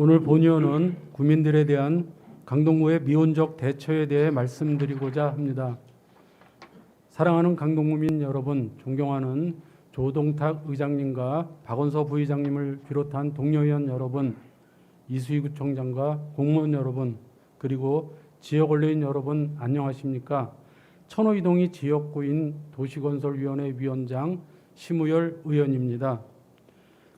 오늘 본의원은 구민들에 대한 강동구의 미온적 대처에 대해 말씀드리고자 합니다. 사랑하는 강동구민 여러분, 존경하는 조동탁 의장님과 박원서 부의장님을 비롯한 동료위원 여러분, 이수희 구청장과 공무원 여러분, 그리고 지역 언론인 여러분 안녕하십니까? 천호이동이 지역구인 도시건설위원회 위원장 심우열 의원입니다.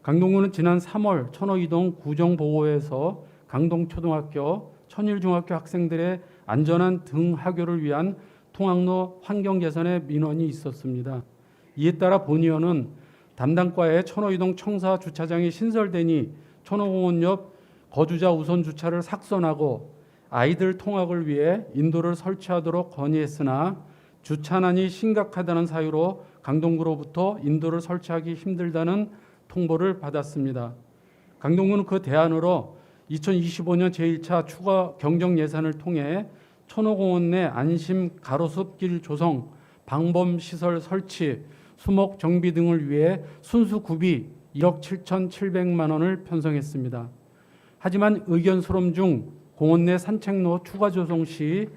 강동구는 지난 3월 천호이동 구정보호에서 강동초등학교, 천일중학교 학생들의 안전한 등하교를 위한 통학로 환경 개선의 민원이 있었습니다. 이에 따라 본의원은 담당과에 천호이동 청사 주차장이 신설되니 천호공원 옆 거주자 우선 주차를 삭선하고 아이들 통학을 위해 인도를 설치하도록 건의했으나 주차난이 심각하다는 사유로 강동구로부터 인도를 설치하기 힘들다는 통보를 받았습니다. 강동구는 그 대안으로 2025년 제1차 추가 경정 예산을 통해 천호공원 내 안심 가로수길 조성, 방범시설 설치, 수목 정비 등을 위해 순수 구비 1억 7,700만 원을 편성했습니다. 하지만 의견 수렴 중 공원 내 산책로 추가 조성 시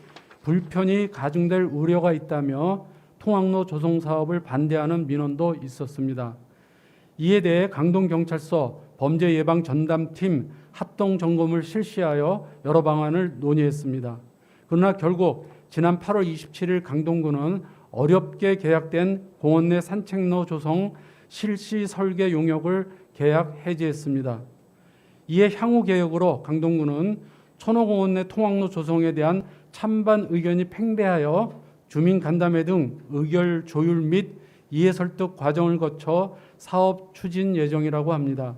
불편이 가중될 우려가 있다며 통학로 조성 사업을 반대하는 민원도 있었습니다. 이에 대해 강동경찰서 범죄예방전담팀 합동점검을 실시하여 여러 방안을 논의했습니다. 그러나 결국 지난 8월 27일 강동구는 어렵게 계약된 공원 내 산책로 조성 실시 설계 용역을 계약 해지했습니다. 이에 향후 계획으로 강동구는 천호공원 내 통학로 조성에 대한 찬반 의견이 팽배하여 주민 간담회 등 의결 조율 및 이해 설득 과정을 거쳐 사업 추진 예정이라고 합니다.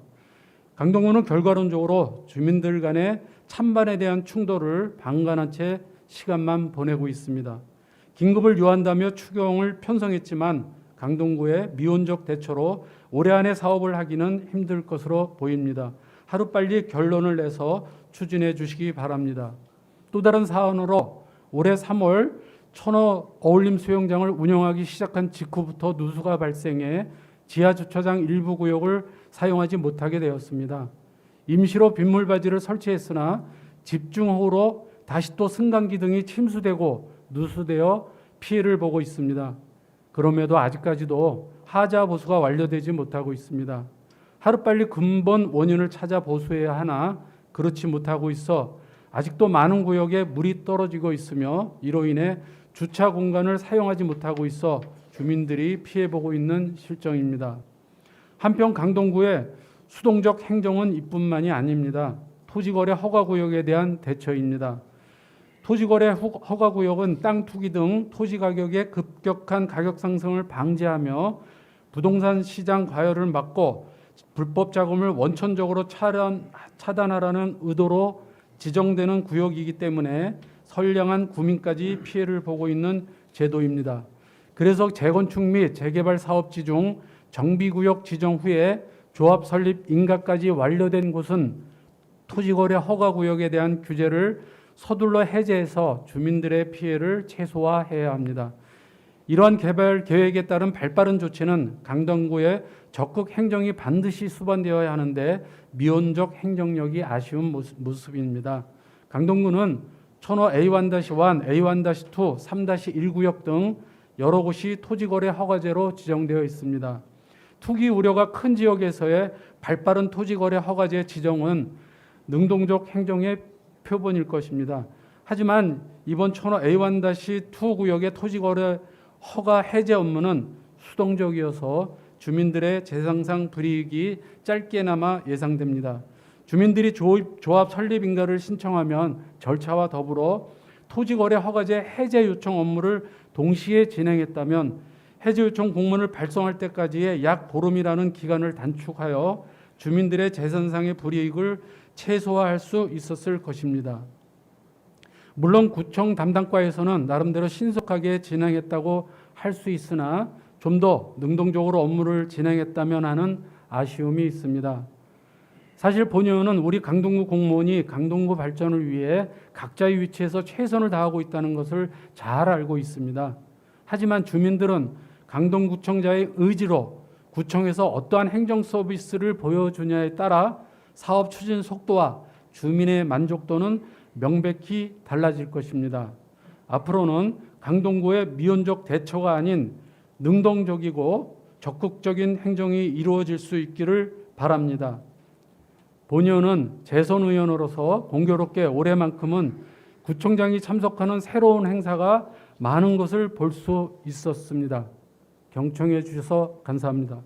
강동구는 결과론적으로 주민들 간의 찬반에 대한 충돌을 방관한 채 시간만 보내고 있습니다. 긴급을 요한다며 추경을 편성했지만 강동구의 미온적 대처로 올해 안에 사업을 하기는 힘들 것으로 보입니다. 하루빨리 결론을 내서 추진해 주시기 바랍니다. 또 다른 사안으로 올해 3월 천호 어울림 수영장을 운영하기 시작한 직후부터 누수가 발생해 지하주차장 일부 구역을 사용하지 못하게 되었습니다. 임시로 빗물바지를 설치했으나 집중호우로 다시 또 승강기 등이 침수되고 누수되어 피해를 보고 있습니다. 그럼에도 아직까지도 하자 보수가 완료되지 못하고 있습니다. 하루빨리 근본 원인을 찾아 보수해야 하나 그렇지 못하고 있어 아직도 많은 구역에 물이 떨어지고 있으며 이로 인해 주차 공간을 사용하지 못하고 있어 주민들이 피해보고 있는 실정입니다. 한편 강동구의 수동적 행정은 이뿐만이 아닙니다. 토지거래 허가구역에 대한 대처입니다. 토지거래 허가구역은 땅 투기 등 토지 가격의 급격한 가격 상승을 방지하며 부동산 시장 과열을 막고 불법 자금을 원천적으로 차단하라는 의도로 지정되는 구역이기 때문에 선량한 구민까지 피해를 보고 있는 제도입니다. 그래서 재건축 및 재개발 사업지 중 정비구역 지정 후에 조합 설립 인가까지 완료된 곳은 토지거래 허가구역에 대한 규제를 서둘러 해제해서 주민들의 피해를 최소화해야 합니다. 이러한 개발 계획에 따른 발빠른 조치는 강동구의 적극 행정이 반드시 수반되어야 하는데 미온적 행정력이 아쉬운 모습입니다. 강동구는 천호 A1-1, A1-2, 3-1구역 등 여러 곳이 토지거래 허가제로 지정되어 있습니다. 투기 우려가 큰 지역에서의 발빠른 토지거래 허가제 지정은 능동적 행정의 표본일 것입니다. 하지만 이번 천호 A1-2 구역의 토지거래 허가 해제 업무는 수동적이어서 주민들의 재산상 불이익이 짧게나마 예상됩니다. 주민들이 조합 설립 인가를 신청하면 절차와 더불어 토지거래 허가제 해제 요청 업무를 동시에 진행했다면 해제 요청 공문을 발송할 때까지의 약 보름이라는 기간을 단축하여 주민들의 재산상의 불이익을 최소화할 수 있었을 것입니다. 물론 구청 담당과에서는 나름대로 신속하게 진행했다고 할 수 있으나 좀 더 능동적으로 업무를 진행했다면 하는 아쉬움이 있습니다. 사실 본의원은 우리 강동구 공무원이 강동구 발전을 위해 각자의 위치에서 최선을 다하고 있다는 것을 잘 알고 있습니다. 하지만 주민들은 강동구청장의 의지로 구청에서 어떠한 행정 서비스를 보여주냐에 따라 사업 추진 속도와 주민의 만족도는 명백히 달라질 것입니다. 앞으로는 강동구의 미온적 대처가 아닌 능동적이고 적극적인 행정이 이루어질 수 있기를 바랍니다. 본의원은 재선 의원으로서 공교롭게 올해만큼은 구청장이 참석하는 새로운 행사가 많은 것을 볼 수 있었습니다. 경청해 주셔서 감사합니다.